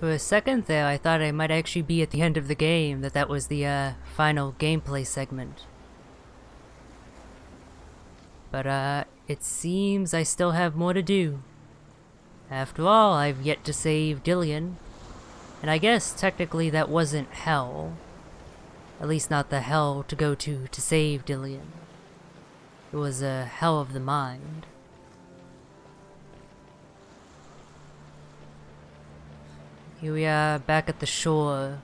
For a second there, I thought I might actually be at the end of the game, that was the final gameplay segment. But it seems I still have more to do. After all, I've yet to save Dillion. And I guess technically that wasn't hell. At least not the hell to go to save Dillion. It was a hell of the mind. Here we are back at the shore.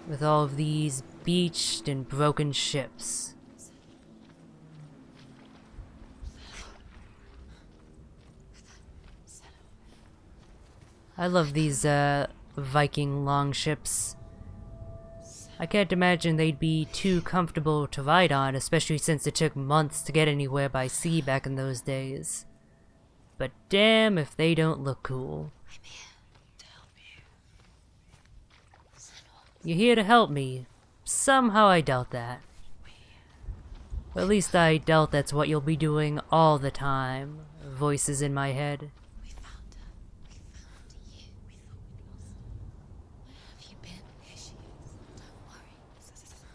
With all of these beached and broken ships. I love these Viking longships. I can't imagine they'd be too comfortable to ride on, especially since it took months to get anywhere by sea back in those days. But damn if they don't look cool. I'm here to help you. You're here to help me. Somehow I doubt that. Or at least I doubt that's what you'll be doing all the time. Voices in my head. We found her. We found you. We thought we'd lost her. Where have you been? Here she is. Don't worry.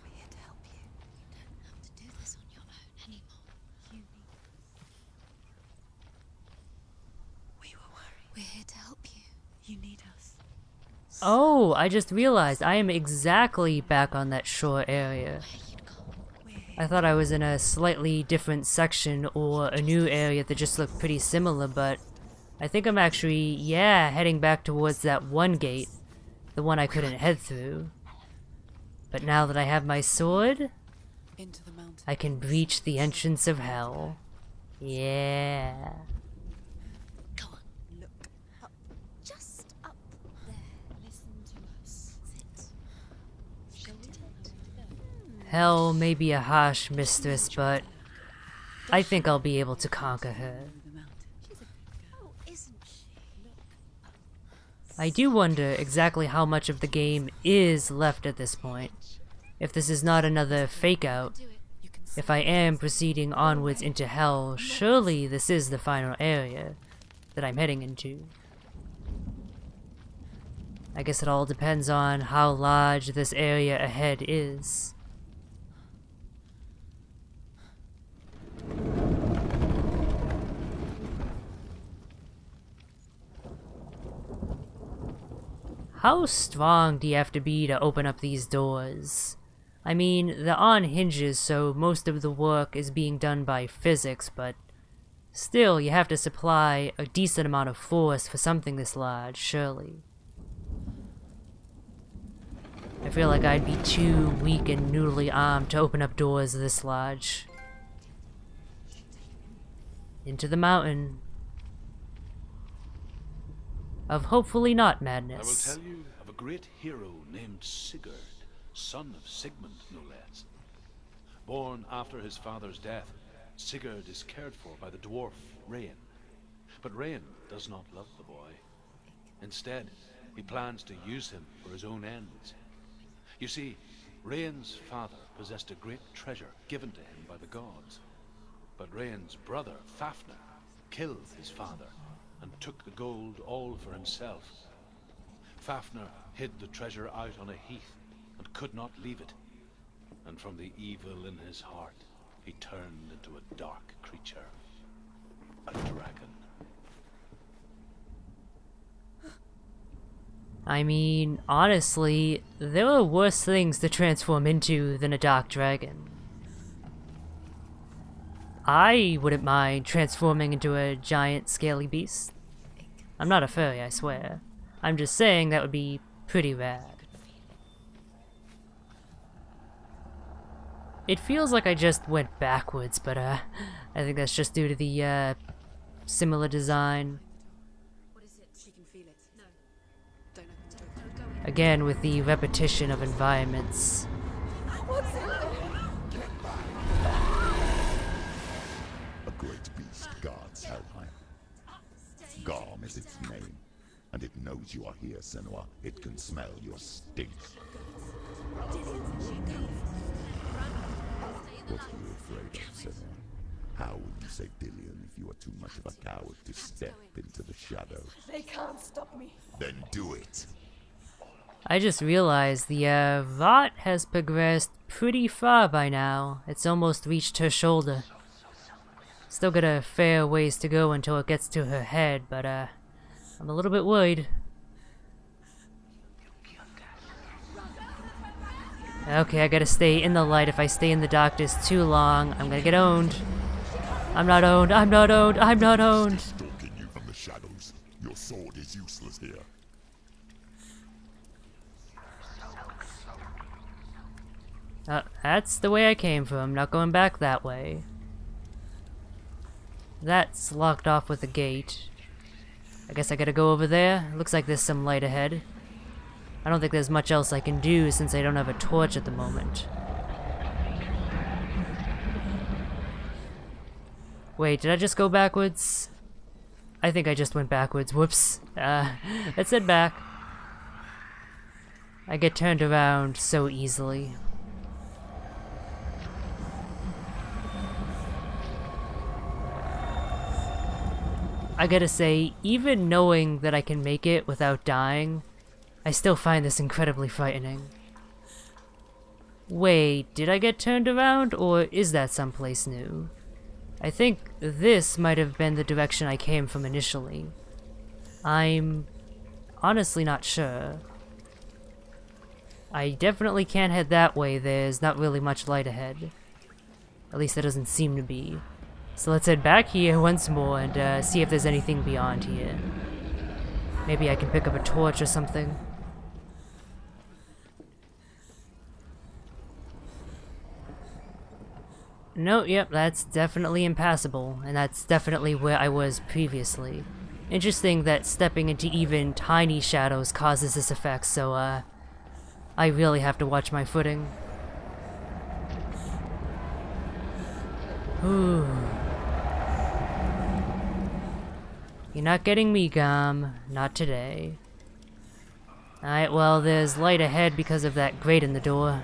We're here to help you. You don't have to do this on your own anymore. You need us. We were worried. We're here to help you. You need us. Oh, I just realized I am exactly back on that shore area. I thought I was in a slightly different section or a new area that just looked pretty similar, but I think I'm actually, yeah, heading back towards that one gate. The one I couldn't head through. But now that I have my sword, Into the mountain. I can breach the entrance of hell. Yeah. Go on. Look up. Just up there. Listen to us. Sit. Show it. Hell may be a harsh mistress, but I think I'll be able to conquer her. Oh, isn't she? Look up. I do wonder exactly how much of the game is left at this point. If this is not another fake out. Do it. You can see. If I am proceeding onwards into hell, surely this is the final area that I'm heading into. I guess it all depends on how large this area ahead is. How strong do you have to be to open up these doors? I mean, they're on hinges, so most of the work is being done by physics, but still, you have to supply a decent amount of force for something this large, surely. I feel like I'd be too weak and noodly armed to open up doors this large. Into the mountain. Of hopefully not madness. I will tell you of a great hero named Sigurd, son of Sigmund, no less. Born after his father's death, Sigurd is cared for by the dwarf Rain. But Rain does not love the boy. Instead, he plans to use him for his own ends. You see, Rain's father possessed a great treasure given to him by the gods. But Rain's brother, Fafnir, killed his father and took the gold all for himself. Fafnir hid the treasure out on a heath and could not leave it. And from the evil in his heart, he turned into a dark creature. A dragon. I mean, honestly, there are worse things to transform into than a dark dragon. I wouldn't mind transforming into a giant scaly beast. I'm not a furry, I swear. I'm just saying that would be pretty rad. It feels like I just went backwards, but I think that's just due to the similar design. What is it? She can feel it. No. Don't open the door. Don't go in. Again with the repetition of environments. What's in there? A great beast guards Helheim. Garm is its name, and it knows you are here, Senua. It can smell your stink. What are you afraid of, Senua? How will you save Dillion if you are too much of a coward to step into the shadows? They can't stop me. Then do it! I just realized the rot has progressed pretty far by now. It's almost reached her shoulder. Still got a fair ways to go until it gets to her head, but I'm a little bit worried. Okay, I gotta stay in the light. If I stay in the darkness too long, I'm gonna get owned. I'm not owned, I'm not owned, I'm not owned! Stalking you from the shadows. Your sword is useless here. That's the way I came from, not going back that way. That's locked off with a gate. I guess I gotta go over there. Looks like there's some light ahead. I don't think there's much else I can do since I don't have a torch at the moment. Wait, did I just go backwards? I think I just went backwards. Whoops. Let's head back. I get turned around so easily. I gotta say, even knowing that I can make it without dying, I still find this incredibly frightening. Wait, did I get turned around, or is that someplace new? I think this might have been the direction I came from initially. I'm honestly not sure. I definitely can't head that way, there's not really much light ahead. At least there doesn't seem to be. So let's head back here once more and see if there's anything beyond here. Maybe I can pick up a torch or something. No, yep, that's definitely impassable, and that's definitely where I was previously. Interesting that stepping into even tiny shadows causes this effect, so I really have to watch my footing. Ooh. You're not getting me, Gom. Not today. Alright, well, there's light ahead because of that grate in the door.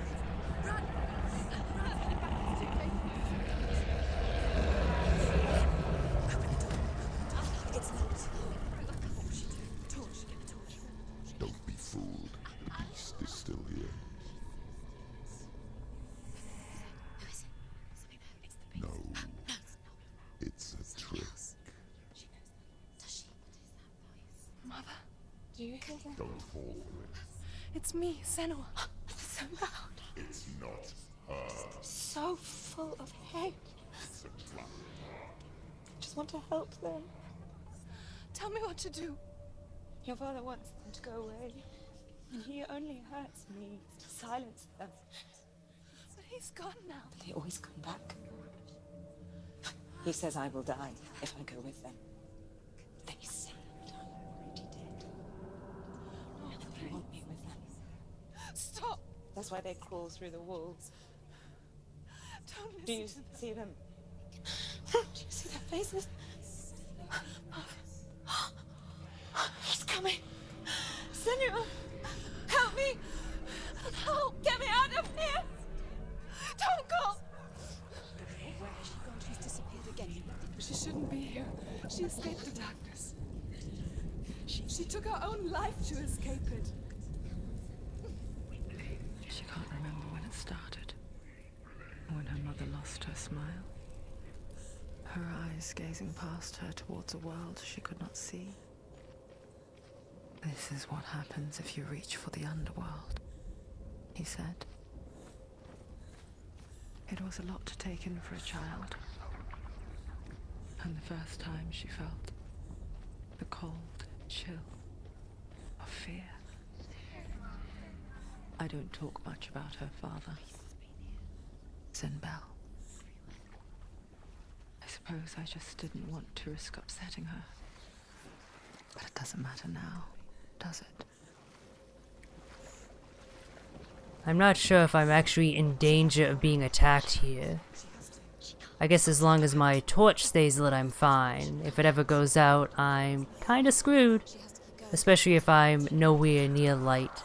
Don't be fooled. The beast is still here. No. It's a trick. Mother, do you hear that? Don't fall for it. It's me, Senua. So loud. It's not her. So full of hate. It's a trap. I just want to help them. Tell me what to do. Your father wants them to go away. And he only hurts me to silence them. But he's gone now. They always come back. He says I will die if I go with them. They say that I'm already dead. They want me with them. Stop! That's why they crawl through the walls. Don't Do you see them? Do you see their faces? He's coming! Senua! Help me! Help! Get me out of here! Don't go! Where has she gone? She's disappeared again. She shouldn't be here. She escaped the darkness. She took her own life to escape it. She can't remember when it started. When her mother lost her smile. Her eyes gazing past her towards a world she could not see. This is what happens if you reach for the underworld, he said. It was a lot to take in for a child. And the first time she felt the cold chill of fear. I don't talk much about her father, Zenbel. I suppose I just didn't want to risk upsetting her. But it doesn't matter now, does it? I'm not sure if I'm actually in danger of being attacked here. I guess as long as my torch stays lit, I'm fine. If it ever goes out, I'm kinda screwed. Especially if I'm nowhere near light.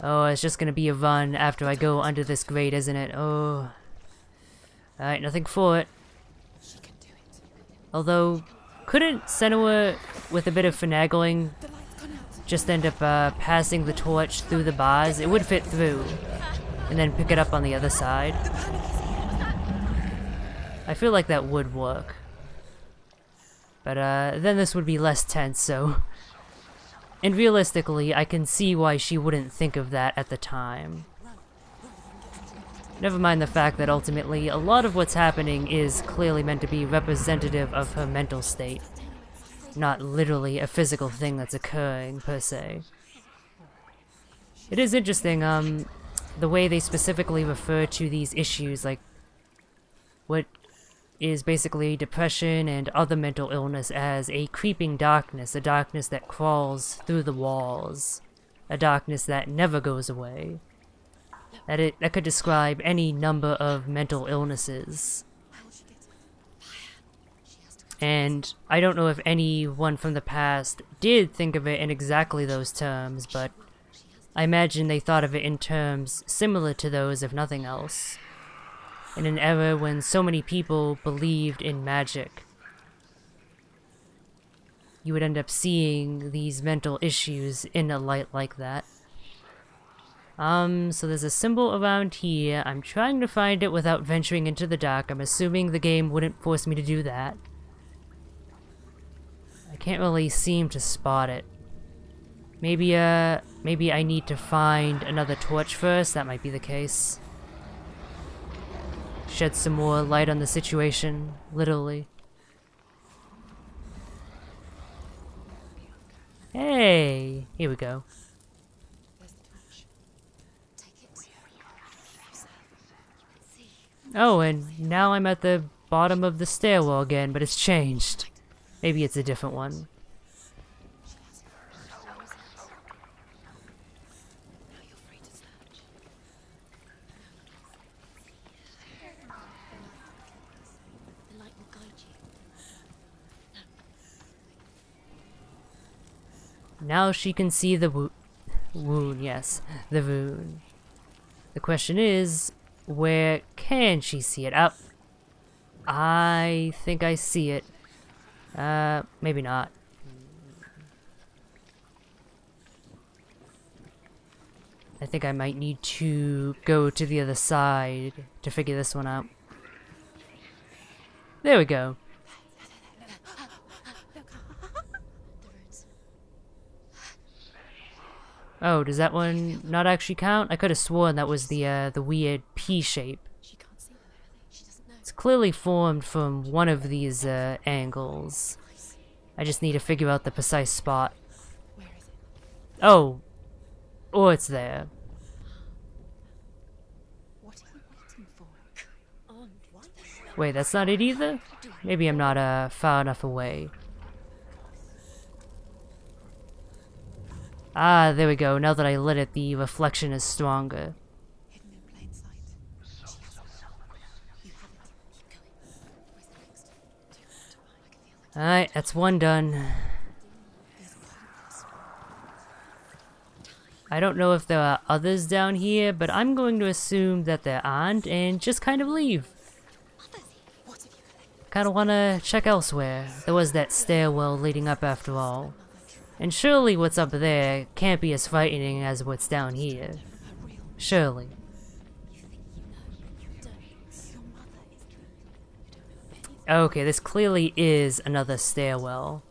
Oh, it's just gonna be a run after I go under this grate, isn't it? Oh. Alright, nothing for it. Although, couldn't Senua, with a bit of finagling, just end up passing the torch through the bars? It would fit through, and then pick it up on the other side. I feel like that would work. But then this would be less tense, so... And realistically, I can see why she wouldn't think of that at the time. Never mind the fact that ultimately, a lot of what's happening is clearly meant to be representative of her mental state. Not literally a physical thing that's occurring, per se. It is interesting, the way they specifically refer to these issues, like what is basically depression and other mental illness as a creeping darkness, a darkness that crawls through the walls, a darkness that never goes away. That could describe any number of mental illnesses. And I don't know if anyone from the past did think of it in exactly those terms, but I imagine they thought of it in terms similar to those, if nothing else. In an era when so many people believed in magic, you would end up seeing these mental issues in a light like that. So there's a symbol around here. I'm trying to find it without venturing into the dark. I'm assuming the game wouldn't force me to do that. I can't really seem to spot it. Maybe I need to find another torch first. That might be the case. Shed some more light on the situation, literally. Hey! Here we go. Oh, and now I'm at the bottom of the stairwell again, but it's changed. Maybe it's a different one. Now she can see the wound, yes, the rune. The question is, where can she see it? Up. I think I see it. Maybe not. I think I might need to go to the other side to figure this one out. There we go. Oh, does that one not actually count? I could have sworn that was the weird P shape. It's clearly formed from one of these angles. I just need to figure out the precise spot. Oh, or it's there. Wait, that's not it either? Maybe I'm not far enough away. Ah, there we go. Now that I lit it, the reflection is stronger. Alright, that's one done. I don't know if there are others down here, but I'm going to assume that there aren't and just kind of leave. Kinda wanna check elsewhere. There was that stairwell leading up after all. And surely what's up there can't be as frightening as what's down here. Surely. Okay, this clearly is another stairwell.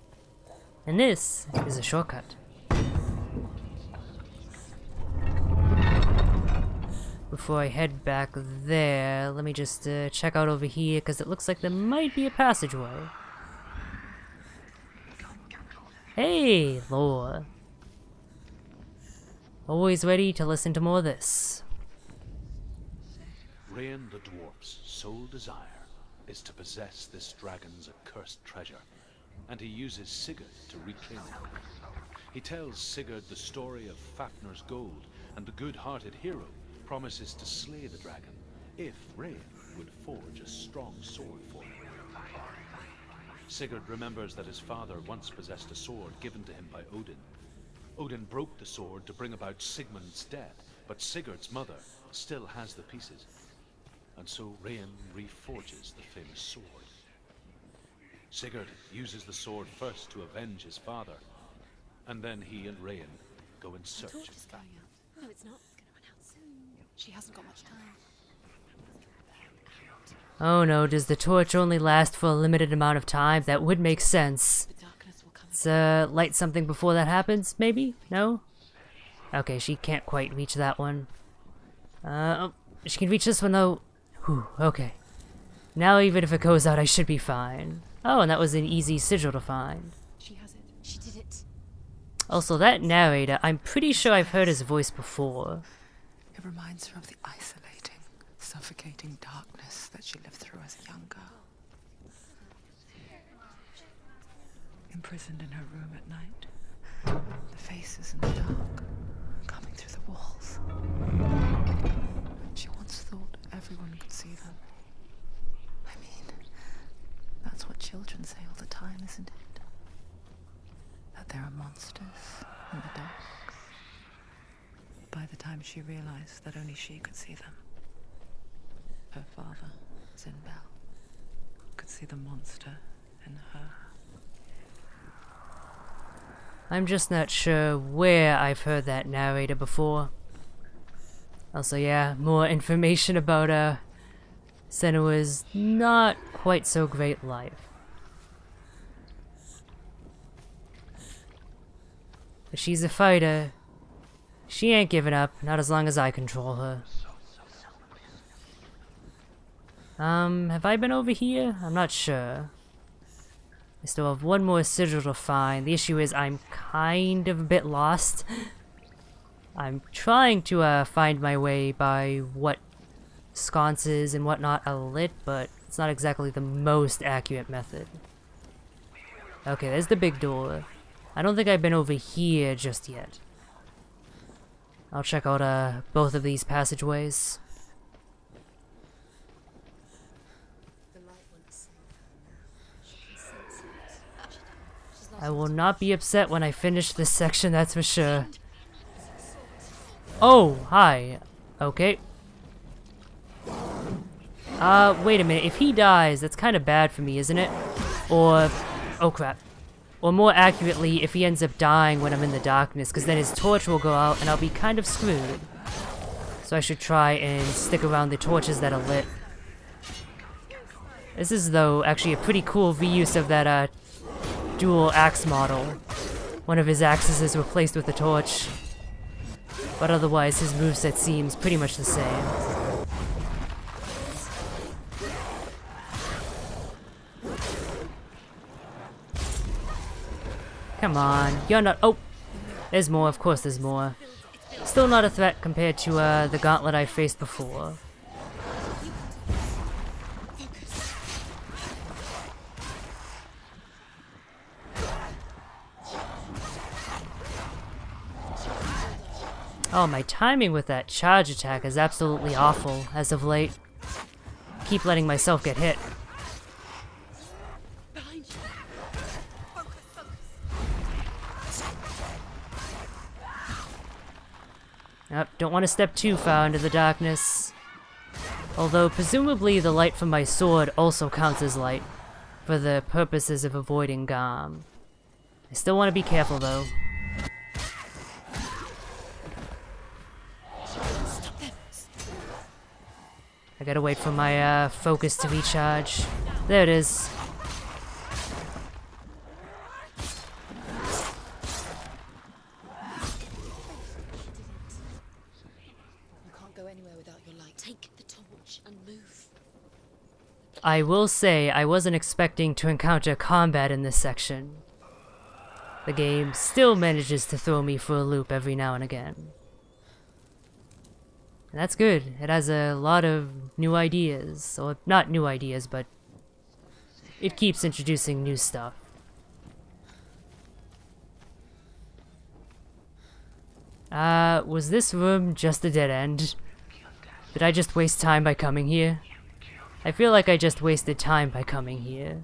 And this is a shortcut. Before I head back there, let me just check out over here, because it looks like there might be a passageway. Hey, lore. Always ready to listen to more of this. Rain the dwarf's sole desire is to possess this dragon's accursed treasure, and he uses Sigurd to reclaim it. He tells Sigurd the story of Fafnir's gold, and the good-hearted hero promises to slay the dragon if Rain would forge a strong sword for him. Sigurd remembers that his father once possessed a sword given to him by Odin. Odin broke the sword to bring about Sigmund's death, but Sigurd's mother still has the pieces. and so Rain reforges the famous sword. Sigurd uses the sword first to avenge his father, and then he and Rain go in search Torch of is that. going out. No, it's not. It's going to run out soon. She hasn't got much time. Oh no, does the torch only last for a limited amount of time? That would make sense. The darkness will come. Let's light something before that happens, maybe? No? Okay, she can't quite reach that one. Oh, she can reach this one though. Whew, okay. Now even if it goes out, I should be fine. Oh, and that was an easy sigil to find. She has it. She did it. Also, that narrator, I'm pretty sure I've heard his voice before. It reminds her of the isolating, suffocating darkness that she lived through as a young girl. Imprisoned in her room at night, the faces in the dark, coming through the walls. She once thought everyone could see them. I mean, that's what children say all the time, isn't it? That there are monsters in the dark. By the time she realized that only she could see them, her father, Zinbel, could see the monster in her. I'm just not sure where I've heard that narrator before. Also, yeah, more information about Senua's not quite so great life. But she's a fighter. She ain't giving up, not as long as I control her. Have I been over here? I'm not sure. I still have one more sigil to find. The issue is I'm kind of a bit lost. I'm trying to find my way by what sconces and whatnot are lit, but it's not exactly the most accurate method. Okay, there's the big door. I don't think I've been over here just yet. I'll check out both of these passageways. I will not be upset when I finish this section, that's for sure. Oh, hi. Okay. Wait a minute. If he dies, that's kind of bad for me, isn't it? Or... oh, crap. Or more accurately, if he ends up dying when I'm in the darkness, because then his torch will go out and I'll be kind of screwed. So I should try and stick around the torches that are lit. This is, though, actually a pretty cool reuse of that, dual axe model. One of his axes is replaced with a torch. But otherwise, his moveset seems pretty much the same. Come on, you're not- oh! There's more, of course there's more. Still not a threat compared to, the gauntlet I faced before. Oh, my timing with that charge attack is absolutely awful as of late. Keep letting myself get hit. Yep, don't want to step too far into the darkness. Although, presumably the light from my sword also counts as light, for the purposes of avoiding Garm. I still want to be careful though. I gotta wait for my focus to recharge. There it is. You can't go anywhere without your light. Take the torch and move. I will say I wasn't expecting to encounter combat in this section. The game still manages to throw me for a loop every now and again. And that's good. It has a lot of new ideas. Or not new ideas, but it keeps introducing new stuff. Was this room just a dead end? Did I just waste time by coming here? I feel like I just wasted time by coming here.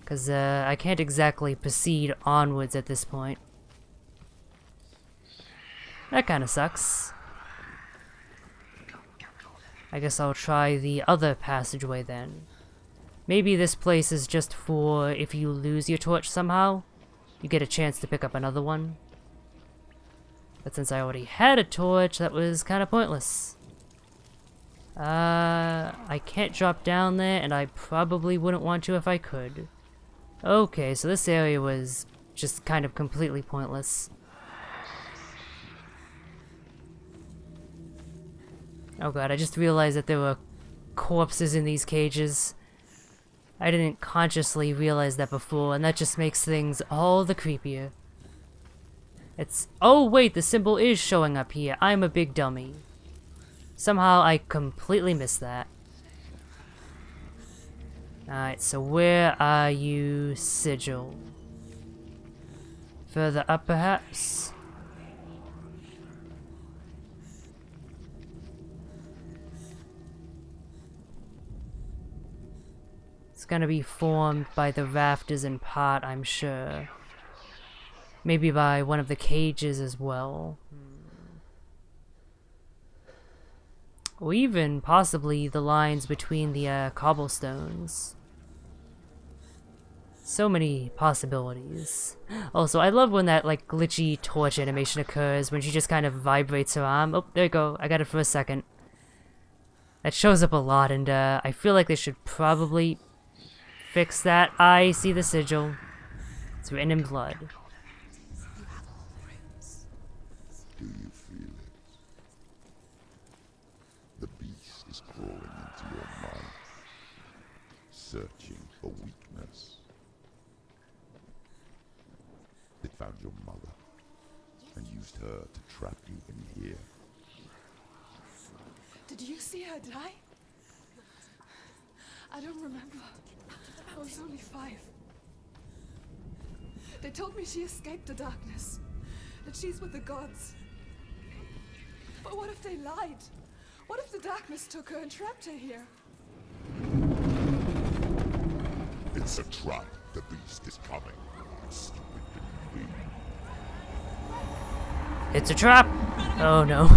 'Cause I can't exactly proceed onwards at this point. That kinda sucks. I guess I'll try the other passageway then. Maybe this place is just for if you lose your torch somehow, you get a chance to pick up another one. But since I already had a torch, that was kind of pointless. I can't drop down there, and I probably wouldn't want to if I could. Okay, so this area was just kind of completely pointless. Oh god, I just realized that there were corpses in these cages. I didn't consciously realize that before, and that just makes things all the creepier. Oh wait, the symbol is showing up here. I'm a big dummy. Somehow I completely missed that. Alright, so where are you, Sigil? Further up, perhaps? It's gonna be formed by the rafters in part, I'm sure. Maybe by one of the cages as well. Or even, possibly, the lines between the cobblestones. So many possibilities. Also, I love when that, like, glitchy torch animation occurs, when she just kind of vibrates her arm. Oh, there you go, I got it for a second. That shows up a lot, and I feel like they should probably fix that. I see the sigil. It's written in blood. Do you feel it? The beast is crawling into your mind, searching for weakness. It found your mother and used her to trap you in here. Did you see her die? I don't remember. I was only 5. They told me she escaped the darkness, that she's with the gods. But what if they lied? What if the darkness took her and trapped her here? It's a trap. The beast is coming. Stupid little bee. It's a trap! Oh no.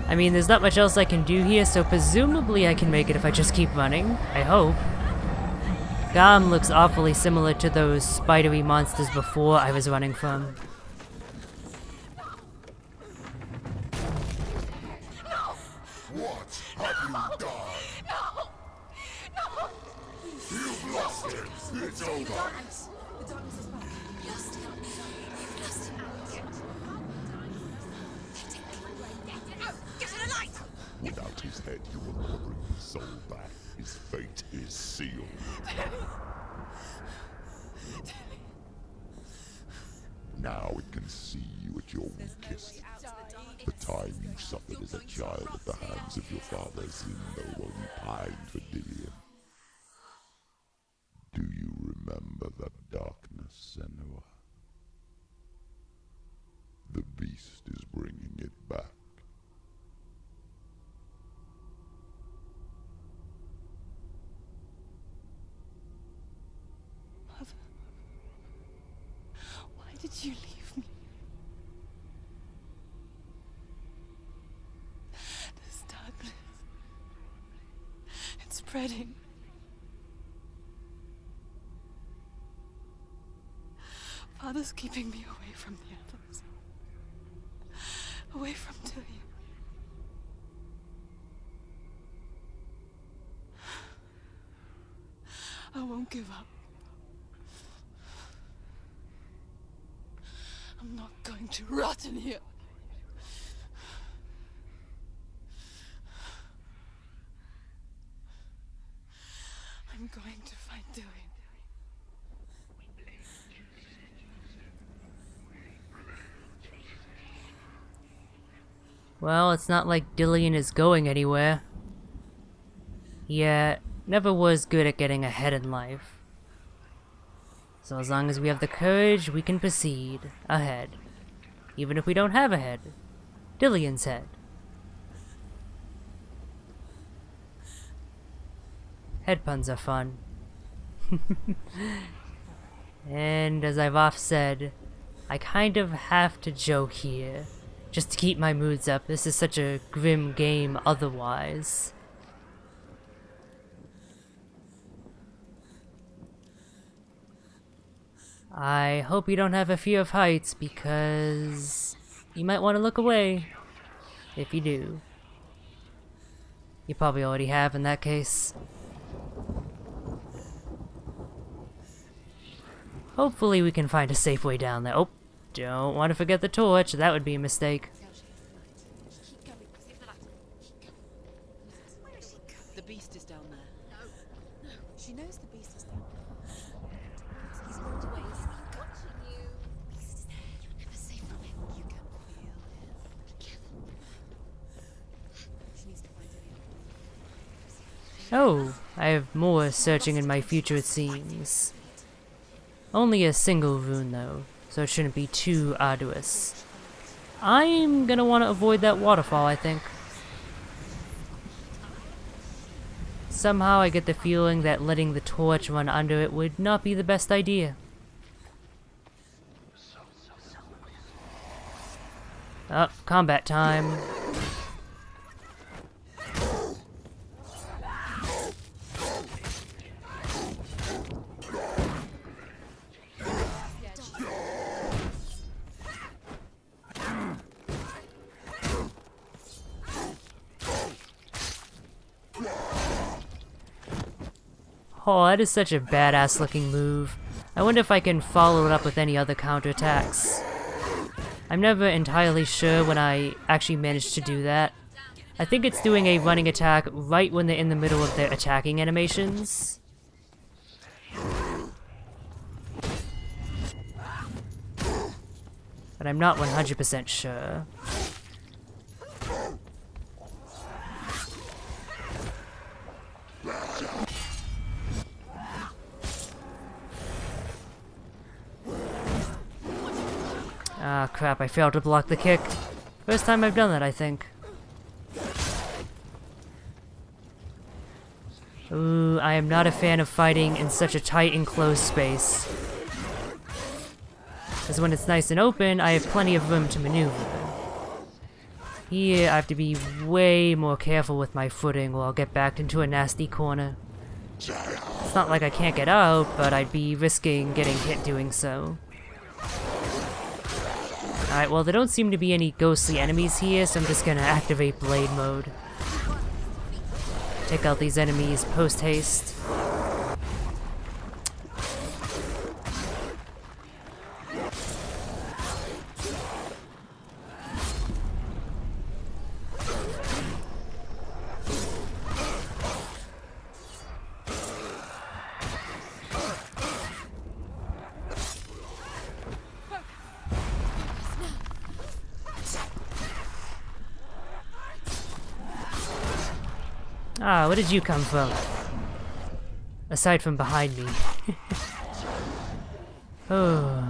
I mean, there's not much else I can do here, so presumably I can make it if I just keep running. I hope. Garm looks awfully similar to those spidery monsters before I was running from. What have you done? No! No! You've lost it. It's over. The darkness is back. Lost him. You've lost him. Get to the light! Without his head, you will never bring his soul back. His fate is sealed. Now it can see you at your weakest. The time you suffered as a child at the hands of your father's Zindo while you pined for Dillion. Do you remember that darkness, Senua? The beast is bringing it back. Mother, why did you leave me? This darkness, it's spreading. Father's keeping me away from the others. Away from Dillion. I won't give up. I'm not going to rot in here. I'm going to find Dillion. Well, it's not like Dillion is going anywhere. He never was good at getting ahead in life. So as long as we have the courage, we can proceed ahead. Even if we don't have a head. Dillion's head. Head puns are fun. And as I've oft said, I kind of have to joke here. just to keep my moods up. This is such a grim game otherwise. I hope you don't have a fear of heights, because you might want to look away if you do. You probably already have in that case. Hopefully we can find a safe way down there. Oh, don't want to forget the torch. That would be a mistake. The beast is down there. No. She knows the beast is down. He's walked away. He's watching you. He's there. You're never safe from him. You can feel him. Be careful. She needs to find Senua. Oh, I have more searching in my future it seems. Only a single rune though, so it shouldn't be too arduous. I'm gonna want to avoid that waterfall, I think. Somehow I get the feeling that letting the torch run under it would not be the best idea. Oh, combat time. Oh, that is such a badass looking move. I wonder if I can follow it up with any other counterattacks. I'm never entirely sure when I actually manage to do that. I think it's doing a running attack right when they're in the middle of their attacking animations. But I'm not 100% sure. Ah, crap, I failed to block the kick. First time I've done that, I think. Ooh, I am not a fan of fighting in such a tight enclosed space. Because when it's nice and open, I have plenty of room to maneuver. Here, I have to be way more careful with my footing or I'll get backed into a nasty corner. It's not like I can't get out, but I'd be risking getting hit doing so. Alright, well there don't seem to be any ghostly enemies here, so I'm just gonna activate blade mode. Take out these enemies post-haste. Ah, where did you come from? Aside from behind me. Oh.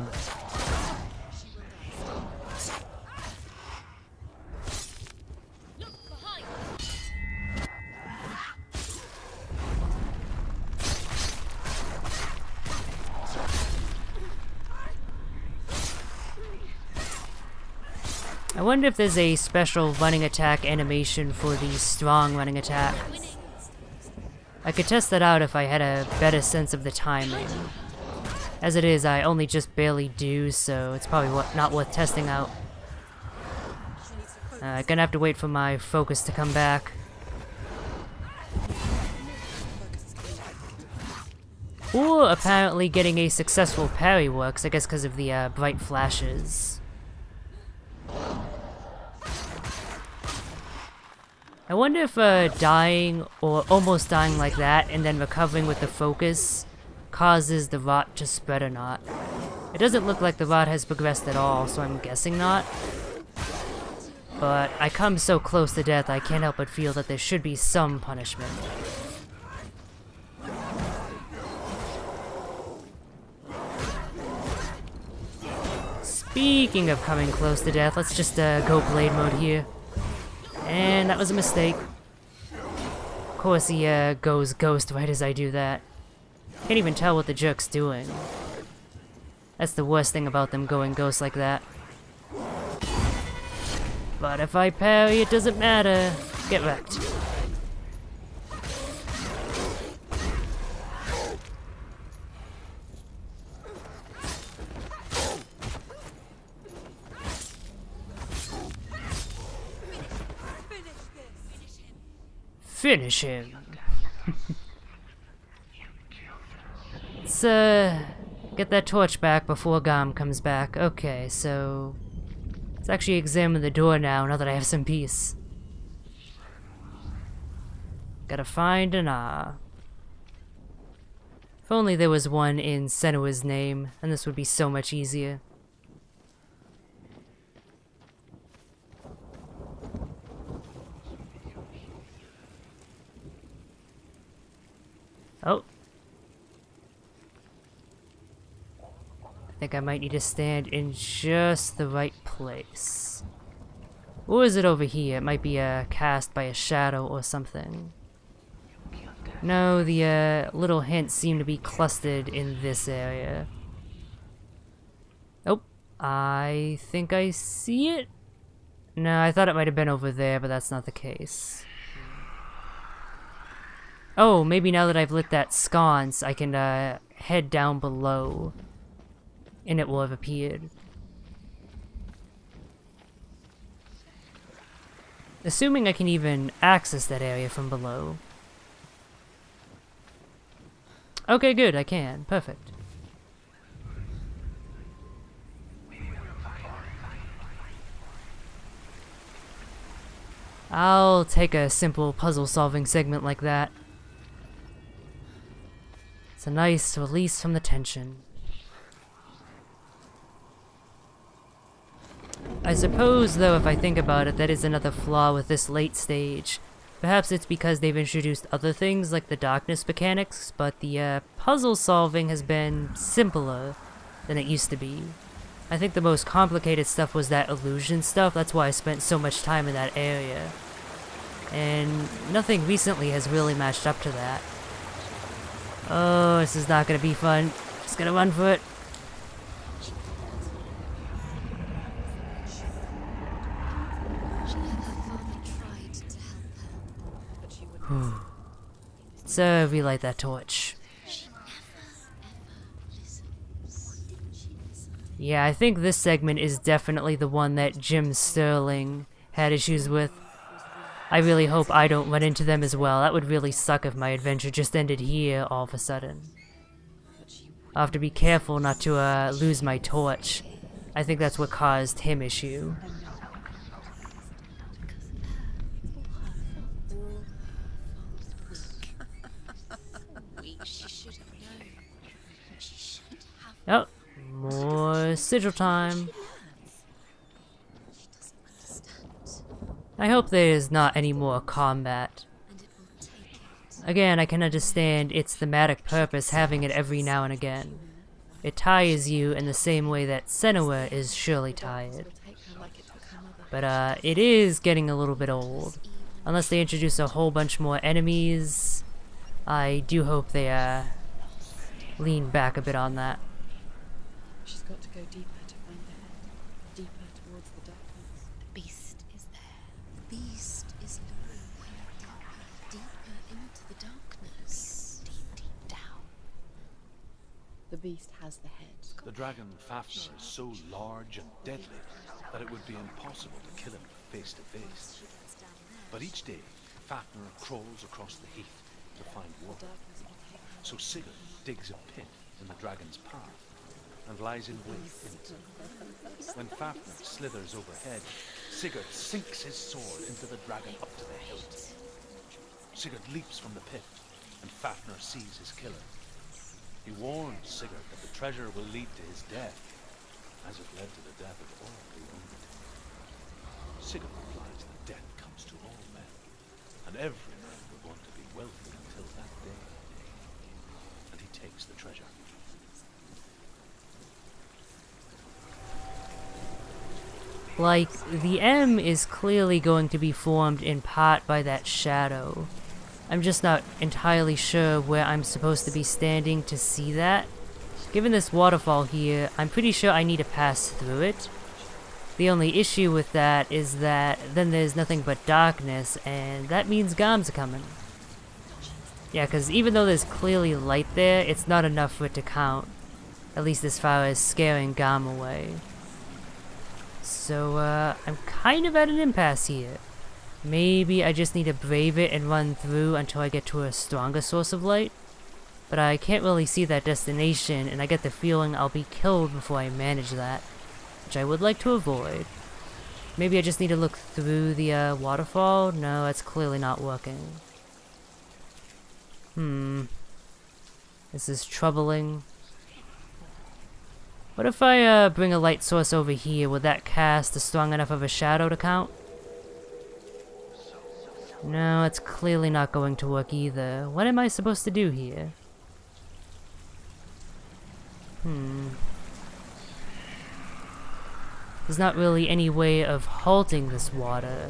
I wonder if there's a special running attack animation for the strong running attack. I could test that out if I had a better sense of the timing. As it is, I only just barely do, so it's probably not worth testing out. Gonna have to wait for my focus to come back. Or apparently getting a successful parry works, I guess because of the bright flashes. I wonder if dying or almost dying like that and then recovering with the focus causes the rot to spread or not. It doesn't look like the rot has progressed at all, so I'm guessing not. But I come so close to death I can't help but feel that there should be some punishment. Speaking of coming close to death, let's just go blade mode here. And that was a mistake. Of course he goes ghost right as I do that. Can't even tell what the jerk's doing. That's the worst thing about them going ghost like that. But if I parry, it doesn't matter. Get wrecked. Finish him. Let's get that torch back before Gom comes back. Okay, so let's actually examine the door now that I have some peace. Gotta find an If only there was one in Senua's name, and this would be so much easier. Oh. I think I might need to stand in just the right place. Or is it over here? It might be cast by a shadow or something. No, the little hints seem to be clustered in this area. Oh, I think I see it? No, I thought it might have been over there, but that's not the case. Oh, maybe now that I've lit that sconce, I can head down below, and it will have appeared. Assuming I can even access that area from below. Okay, good, I can. Perfect. I'll take a simple puzzle-solving segment like that. It's a nice release from the tension. I suppose, though, if I think about it, that is another flaw with this late stage. Perhaps it's because they've introduced other things like the darkness mechanics, but the puzzle solving has been simpler than it used to be. I think the most complicated stuff was that illusion stuff, that's why I spent so much time in that area. And nothing recently has really matched up to that. Oh, this is not gonna be fun. Just gonna run for it. So, relight that torch. Yeah, I think this segment is definitely the one that Jim Sterling had issues with. I really hope I don't run into them as well. That would really suck if my adventure just ended here all of a sudden. I'll have to be careful not to lose my torch. I think that's what caused him issue. Oh, more sigil time. I hope there is not any more combat. Again, I can understand its thematic purpose having it every now and again. It tires you in the same way that Senua is surely tired. But it is getting a little bit old. Unless they introduce a whole bunch more enemies, I do hope they lean back a bit on that. She's got to go deeper to find the head. Deeper towards the darkness. The beast is there. The beast is luring deeper into the darkness. Deep down. The beast has the head. The dragon Fafnir is so large and deadly that it would be impossible to kill him face to face. But each day, Fafnir crawls across the heath to find water. So Sigurd digs a pit in the dragon's path and lies in wait in it. When Fafnir slithers overhead, Sigurd sinks his sword into the dragon up to the hilt. Sigurd leaps from the pit, and Fafnir sees his killer. He warns Sigurd that the treasure will lead to his death, as it led to the death of all who owned it. Sigurd replies that death comes to all men, and every man will want to be wealthy until that day. And he takes the treasure. Like, the M is clearly going to be formed in part by that shadow. I'm just not entirely sure where I'm supposed to be standing to see that. Given this waterfall here, I'm pretty sure I need to pass through it. The only issue with that is that then there's nothing but darkness, and that means Goms are coming. Yeah, because even though there's clearly light there, it's not enough for it to count. At least as far as scaring Gom away. So, I'm kind of at an impasse here. Maybe I just need to brave it and run through until I get to a stronger source of light. But I can't really see that destination, and I get the feeling I'll be killed before I manage that, which I would like to avoid. Maybe I just need to look through the waterfall? No, that's clearly not working. This is troubling. What if I bring a light source over here? Would that cast a strong enough of a shadow to count? No, it's clearly not going to work either. What am I supposed to do here? There's not really any way of halting this water.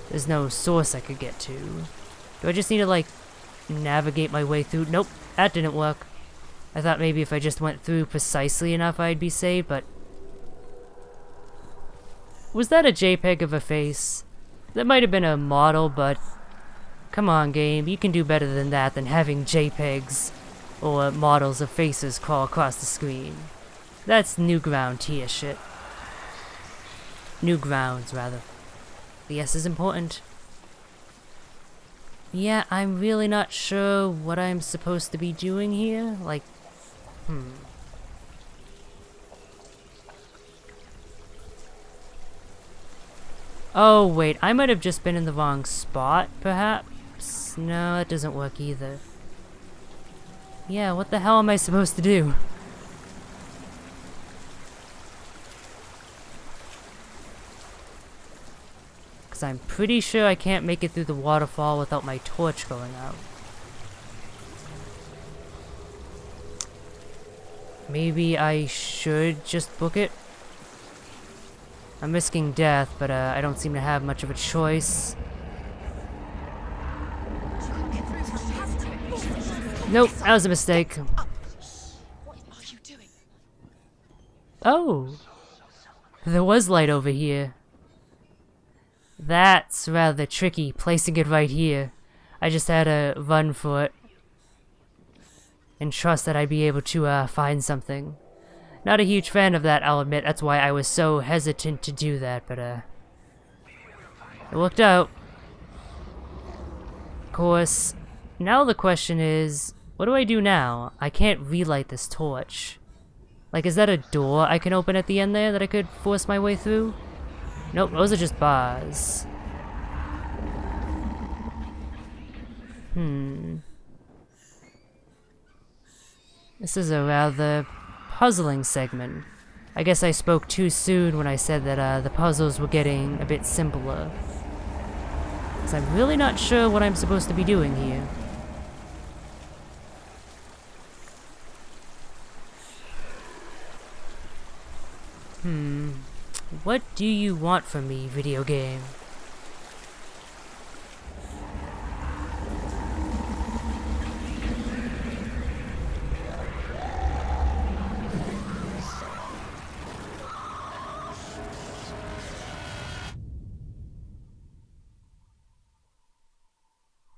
There's no source I could get to. Do I just need to, like, navigate my way through? Nope, that didn't work. I thought maybe if I just went through precisely enough I'd be saved, but... Was that a JPEG of a face? That might have been a model, but... Come on, game, you can do better than that than having JPEGs or models of faces crawl across the screen. That's new ground tier shit. New grounds, rather. The S is important. Yeah, I'm really not sure what I'm supposed to be doing here. Like, Oh, wait, I might have just been in the wrong spot, perhaps? No, that doesn't work either. Yeah, what the hell am I supposed to do? Because I'm pretty sure I can't make it through the waterfall without my torch going out. Maybe I should just book it? I'm risking death, but I don't seem to have much of a choice. Nope, that was a mistake. What are you doing? Oh, there was light over here. That's rather tricky, placing it right here. I just had to run for it and trust that I'd be able to find something. Not a huge fan of that, I'll admit. That's why I was so hesitant to do that, but it worked out. Of course, now the question is, what do I do now? I can't relight this torch. Like, is that a door I can open at the end there that I could force my way through? Nope, those are just bars. This is a rather puzzling segment. I guess I spoke too soon when I said that the puzzles were getting a bit simpler. Because I'm really not sure what I'm supposed to be doing here. What do you want from me, video game?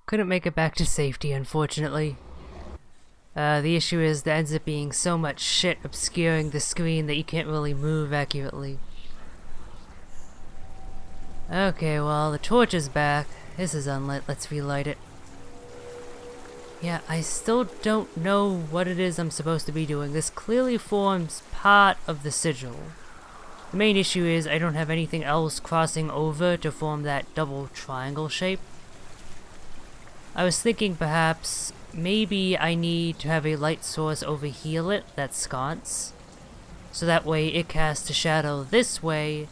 Couldn't make it back to safety, unfortunately. The issue is there ends up being so much shit obscuring the screen that you can't really move accurately. Okay, well, the torch is back. This is unlit. Let's relight it. Yeah, I still don't know what it is I'm supposed to be doing. This clearly forms part of the sigil. The main issue is I don't have anything else crossing over to form that double triangle shape. I was thinking perhaps maybe I need to have a light source over here lit, that sconce. So that way it casts a shadow this way,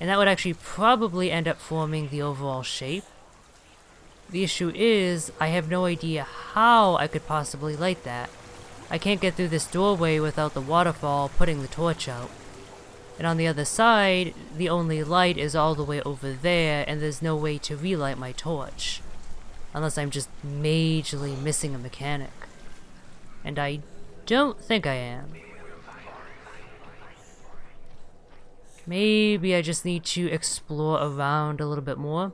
and that would actually probably end up forming the overall shape. The issue is, I have no idea how I could possibly light that. I can't get through this doorway without the waterfall putting the torch out. And on the other side, the only light is all the way over there, and there's no way to relight my torch. Unless I'm just majorly missing a mechanic. And I don't think I am. Maybe I just need to explore around a little bit more.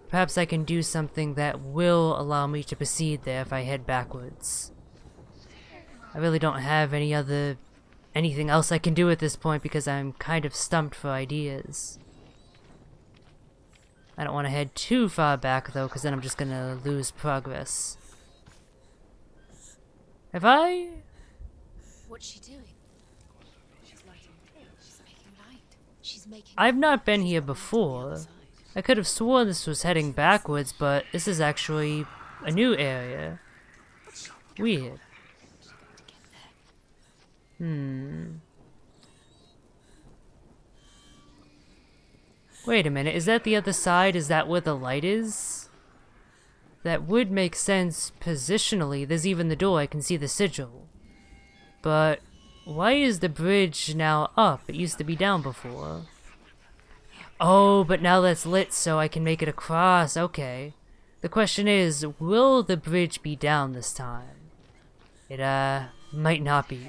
Perhaps I can do something that will allow me to proceed there if I head backwards. I really don't have anything else I can do at this point because I'm kind of stumped for ideas. I don't want to head too far back though, because then I'm just gonna lose progress. Have I? What's she doing? She's lighting. She's making light. She's making. I've not been here before. I could have sworn this was heading backwards, but this is actually a new area. Weird. Wait a minute, is that the other side? Is that where the light is? That would make sense positionally. There's even the door, I can see the sigil. But why is the bridge now up? It used to be down before. Oh, but now that's lit so I can make it across, okay. The question is, will the bridge be down this time? It, might not be.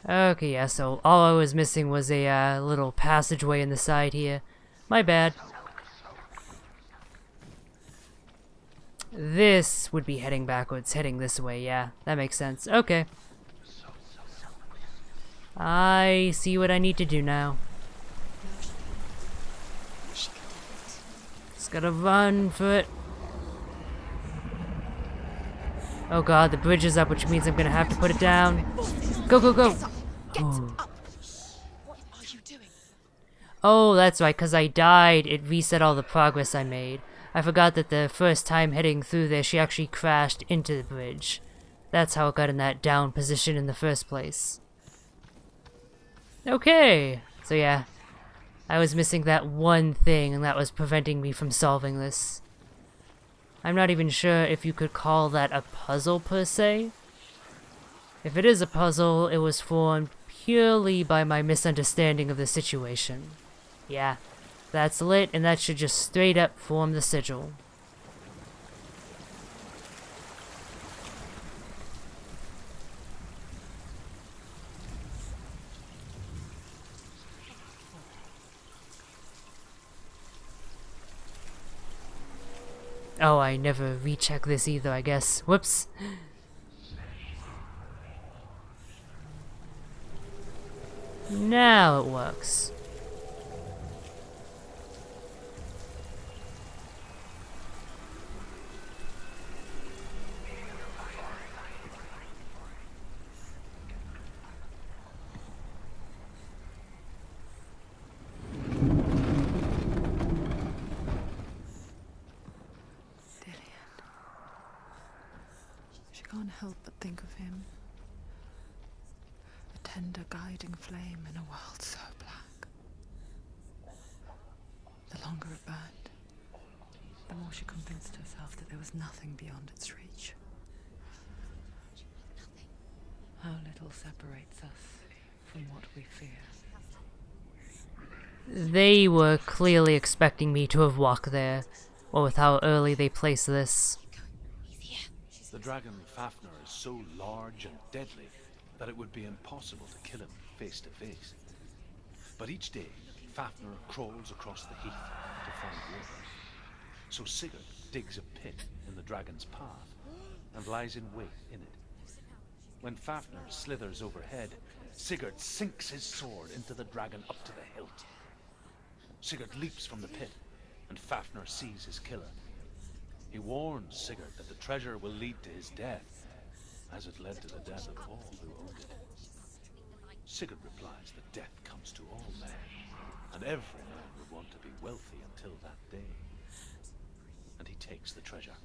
Okay, yeah, so all I was missing was a little passageway in the side here. My bad. This would be heading backwards, heading this way, yeah. That makes sense. Okay. I see what I need to do now. Just gotta run for it. Oh god, the bridge is up, which means I'm gonna have to put it down. Go, go, go! Oh. What are you doing? Oh, that's right, because I died, it reset all the progress I made. I forgot that the first time heading through there, she actually crashed into the bridge. That's how it got in that down position in the first place. Okay, so yeah, I was missing that one thing, and that was preventing me from solving this. I'm not even sure if you could call that a puzzle per se. If it is a puzzle, it was formed purely by my misunderstanding of the situation. Yeah, that's lit, and that should just straight up form the sigil. Oh, I never recheck this either, I guess. Whoops. Now it works. She can't help but think of him. A tender guiding flame in a world so black. The longer it burned, the more she convinced herself that there was nothing beyond its reach. How little separates us from what we fear. They were clearly expecting me to have walked there, or with how early they placed this. The dragon Fafnir is so large and deadly that it would be impossible to kill him face to face. But each day, Fafnir crawls across the heath to find water. So Sigurd digs a pit in the dragon's path and lies in wait in it. When Fafnir slithers overhead, Sigurd sinks his sword into the dragon up to the hilt. Sigurd leaps from the pit, and Fafnir sees his killer. He warns Sigurd that the treasure will lead to his death, as it led to the death of all who owned it. Sigurd replies that death comes to all men, and every man would want to be wealthy until that day. And he takes the treasure.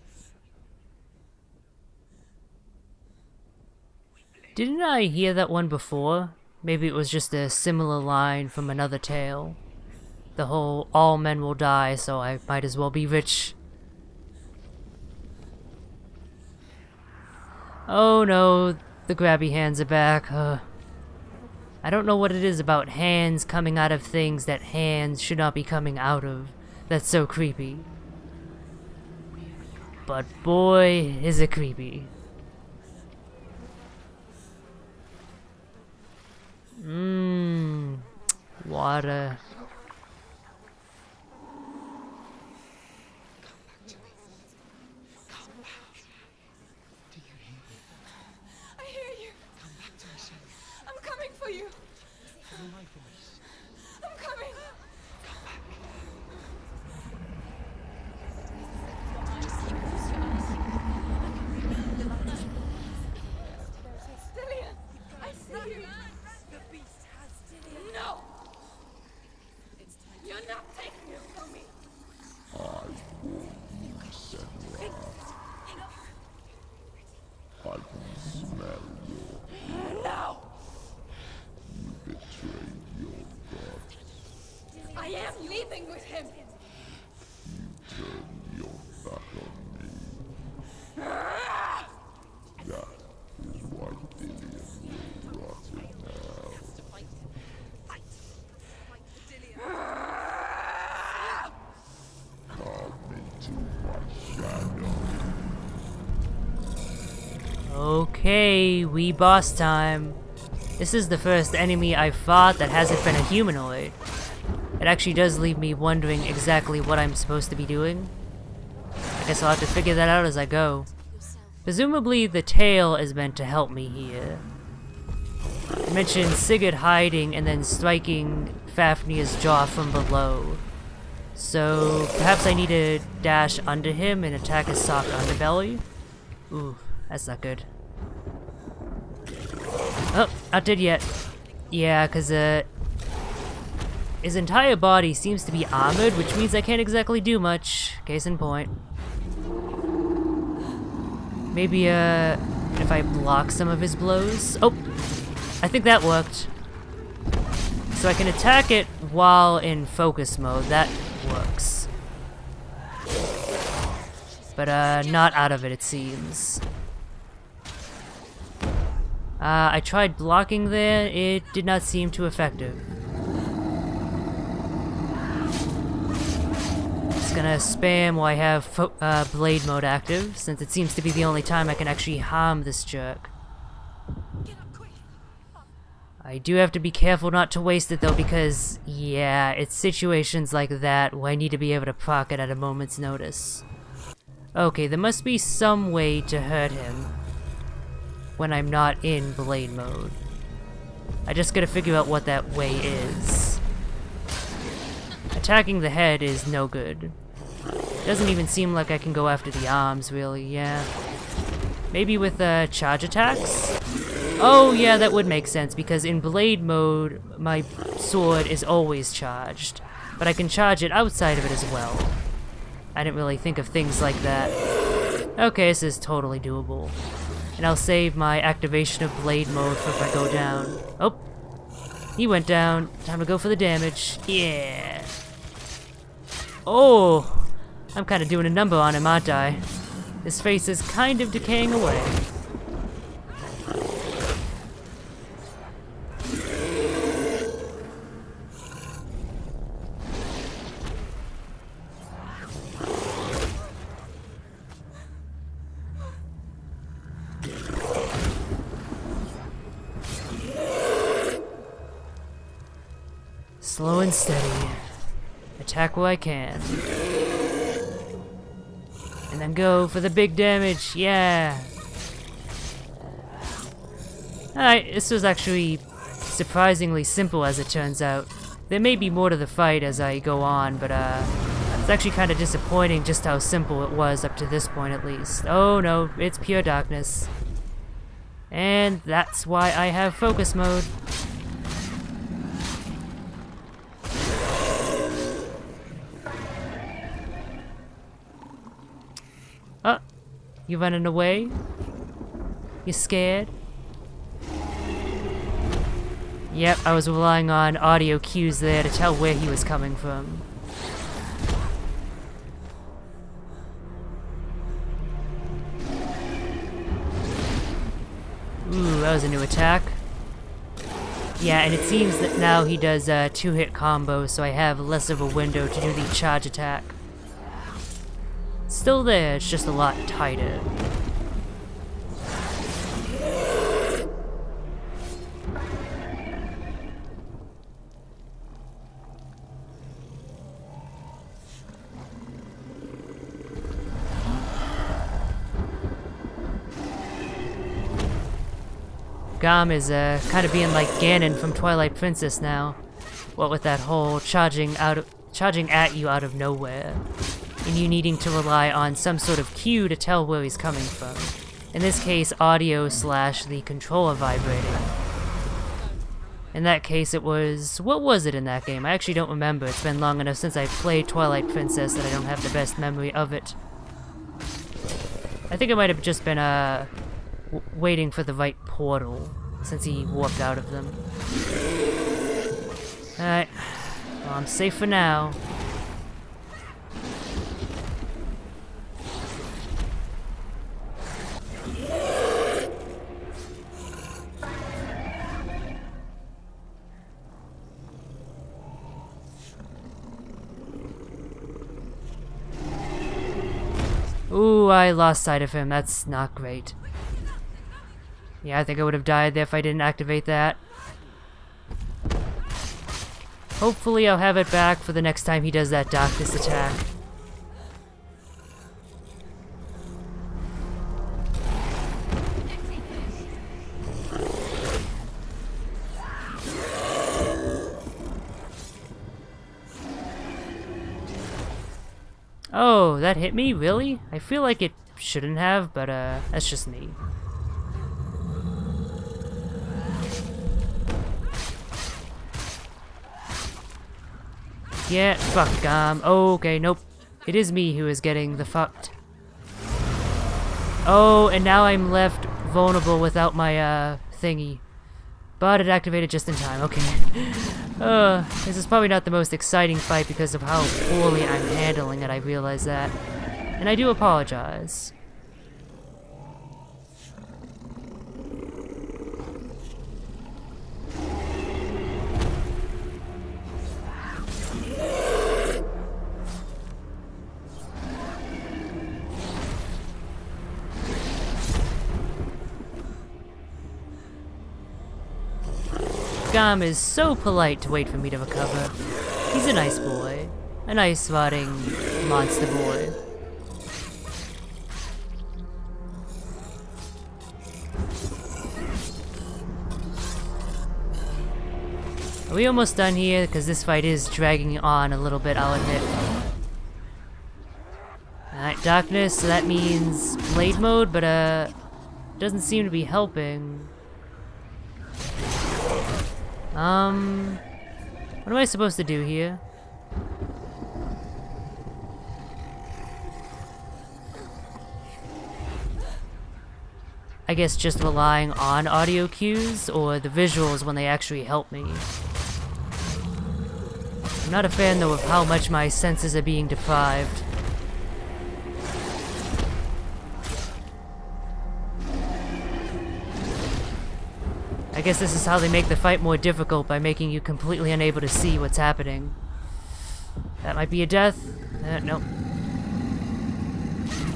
Didn't I hear that one before? Maybe it was just a similar line from another tale. The whole, all men will die, so I might as well be rich. Oh no, the grabby hands are back. I don't know what it is about hands coming out of things that hands should not be coming out of. That's so creepy. But boy, is it creepy. Water. I hear you. Come back to me, Senua. I'm coming for you. Follow my voice. I'm coming. Dillian, I see you. The beast has Dillian. No. You're not taking it from me. I warn you, Senua. I can smell your No. You betrayed your god. I am leaving with him. You turned your back on me. That is why Dillian will rot in hell. Come into my shadow. Okay, we boss time. This is the first enemy I've fought that hasn't been a humanoid. It actually does leave me wondering exactly what I'm supposed to be doing. I guess I'll have to figure that out as I go. Presumably the tail is meant to help me here. I mentioned Sigurd hiding and then striking Fafnir's jaw from below. So perhaps I need to dash under him and attack his soft underbelly? Ooh, that's not good. Oh, not dead yet. Yeah, cause his entire body seems to be armored, which means I can't exactly do much. Case in point. Maybe, if I block some of his blows? Oh! I think that worked. So I can attack it while in focus mode. That works. But, not out of it, it seems. I tried blocking there. It did not seem too effective. Just gonna spam while I have blade mode active, since it seems to be the only time I can actually harm this jerk. I do have to be careful not to waste it though, because, yeah, it's situations like that where I need to be able to proc it at a moment's notice. Okay, there must be some way to hurt him when I'm not in blade mode. I just gotta figure out what that way is. Attacking the head is no good. Doesn't even seem like I can go after the arms, really, yeah. Maybe with charge attacks? Oh yeah, that would make sense, because in blade mode, my sword is always charged. But I can charge it outside of it as well. I didn't really think of things like that. Okay, this is totally doable. And I'll save my activation of blade mode for if I go down. Oh! He went down. Time to go for the damage. Yeah! Oh! I'm kind of doing a number on him, aren't I? His face is kind of decaying away. Slow and steady. Attack where I can. And then go for the big damage, yeah! Alright, this was actually surprisingly simple as it turns out. There may be more to the fight as I go on, but it's actually kind of disappointing just how simple it was up to this point at least. Oh no, it's pure darkness. And that's why I have focus mode. Oh, you running away? You scared? Yep, I was relying on audio cues there to tell where he was coming from. Ooh, that was a new attack. Yeah, and it seems that now he does a two-hit combo, so I have less of a window to do the charge attack. Still there, it's just a lot tighter. Gom is kind of being like Ganon from Twilight Princess now. What with that whole charging at you out of nowhere, and you needing to rely on some sort of cue to tell where he's coming from. In this case, audio / the controller vibrating. In that case, it was... what was it in that game? I actually don't remember. It's been long enough since I played Twilight Princess that I don't have the best memory of it. I think it might have just been, waiting for the right portal, since he warped out of them. Alright. Well, I'm safe for now. Ooh, I lost sight of him. That's not great. Yeah, I think I would have died there if I didn't activate that. Hopefully I'll have it back for the next time he does that darkness attack. Oh, that hit me? Really? I feel like it shouldn't have, but that's just me. Get fucked, Gom. Oh, okay, nope. It is me who is getting the fucked. Oh, and now I'm left vulnerable without my thingy. But it activated just in time, okay. This is probably not the most exciting fight because of how poorly I'm handling it, I realize that. And I do apologize. Gom is so polite to wait for me to recover. He's a nice boy. A nice, rotting monster boy. Are we almost done here? Because this fight is dragging on a little bit, I'll admit. Alright, darkness, so that means blade mode, but doesn't seem to be helping. What am I supposed to do here? I guess just relying on audio cues or the visuals when they actually help me. I'm not a fan though of how much my senses are being deprived. I guess this is how they make the fight more difficult, by making you completely unable to see what's happening. That might be a death. Nope.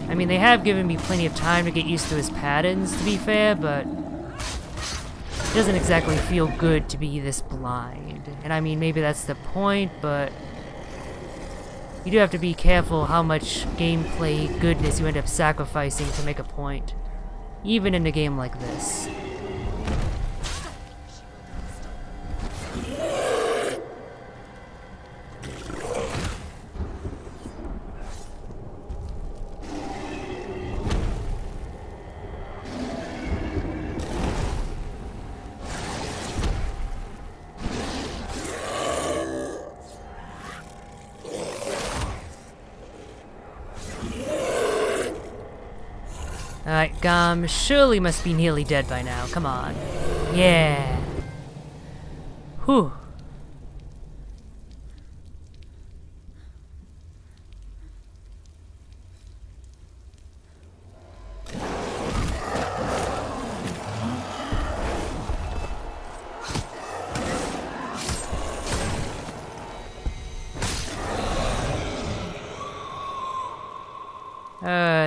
I mean, they have given me plenty of time to get used to his patterns, to be fair, but it doesn't exactly feel good to be this blind. And I mean, maybe that's the point, but you do have to be careful how much gameplay goodness you end up sacrificing to make a point, even in a game like this. Alright, Gom surely must be nearly dead by now. Come on. Yeah. Whew.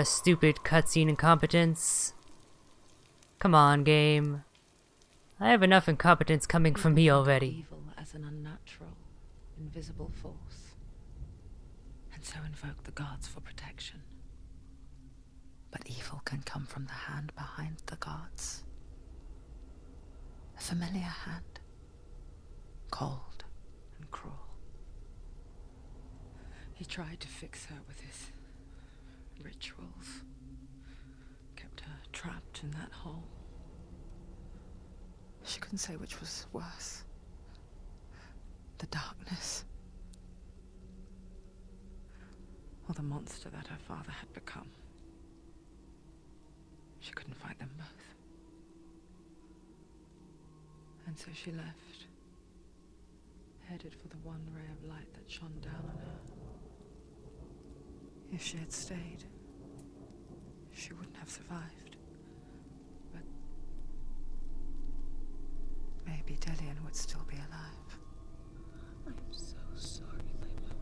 Stupid cutscene incompetence. Come on, game. I have enough incompetence coming from me already. Evil as an unnatural, invisible force, and so invoke the gods for protection. But evil can come from the hand behind the gods. familiar hand. Cold and cruel. He tried to fix her with his rituals. Kept her trapped in that hole. She couldn't say which was worse. The darkness. Or the monster that her father had become. She couldn't fight them both. And so she left. Headed for the one ray of light that shone down on her. If she had stayed, she wouldn't have survived. But maybe Dillian would still be alive. I'm so sorry, Layla.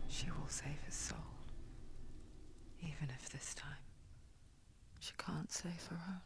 She will save his soul. Even if this time she can't save her own.